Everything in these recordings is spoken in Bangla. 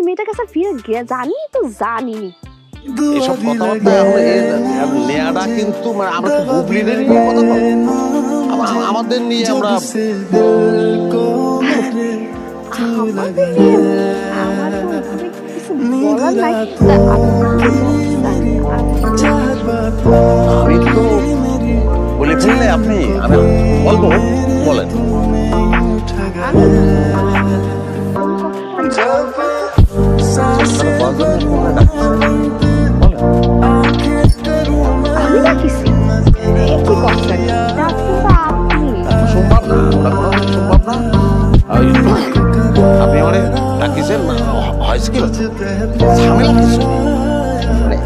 মেয়েটার কাছে ফিরে গিয়ে জানি তো জানি এসব কথাবার্তা নেয়াটা কিন্তু মানে আমরা বুবলিদের নিয়ে কথা বলি, আমাদের নিয়ে আমরা আমি তো বলে ফেললে আপনি আমি বলবো বলেন। আপনি আমার ডাকিছেন হয়েছে কি ঝামেলা কিছু মানে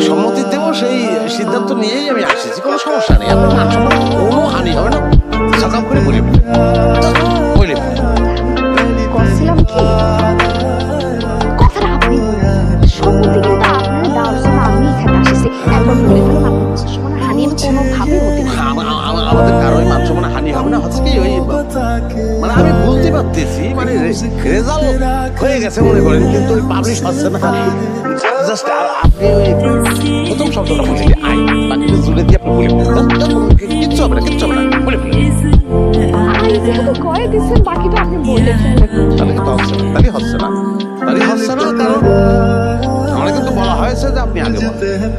সম্মতি দেবো সেই সিদ্ধান্ত নিয়েই আমি আসছি, কোনো সমস্যা নেই। আপনার মান সম্মান কোনো হানি হবে না, সাজাম করে বলে বলে করছিলাম কি কথাটা আপনি সম্মতি কিন্তু আপনার দেওয়ার জন্য আমি এখানে আসছি। একবার বলে ফেলাম আপনার সমান হানি কোনোভাবে হতে না। আমাদের কারোই মান সম্মান হানি হবে না। হচ্ছে কি ওই মানে আমি বলতে পারতেছি মানে রেজাল্ট হয়ে গেছে মনে করেন, কিন্তু ওই পাবলিশ হচ্ছে না। জাস্ট আপনি ওই প্রথম শব্দটা বলছি আই, বাকিটা জুড়ে দিয়ে আপনি বলে কিচ্ছু হবে না, কিচ্ছু হবে না বলে আই যেহেতু কয়ে দিচ্ছেন বাকিটা আপনি বলে তাহলে কিন্তু হচ্ছে না, তাহলে হচ্ছে না, তাহলে হচ্ছে না। কারণ আমার কিন্তু বলা হয়েছে যে আপনি আগে বলেন।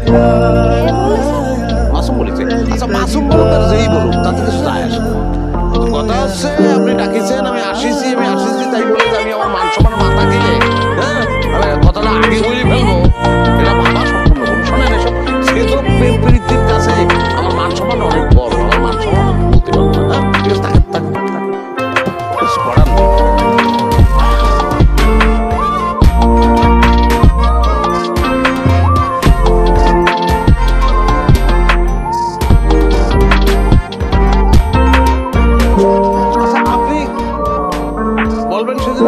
মাসুম বলেছে, আচ্ছা মাসুম বলুক আর যেই বলুক তাতে কিছু যায় আসে না। কথা হচ্ছে আপনি ডাকিছেন, আমি আসিছি তাই বলে আমি আমার মান সম্মান মাথা গিয়ে হ্যাঁ কথাটা আগে বলে ফেলবো, এটা ভাবা সম্পূর্ণ ভুল। শোনেন এসব সেতো প্রীতির কাছে আমার মান সম্মান অনেক বড়, আমার মান সম্মান বলতে পারবো না। হ্যাঁ ঠিক আছে, থাকেন কিছু করার নেই। বলবেন সেদিন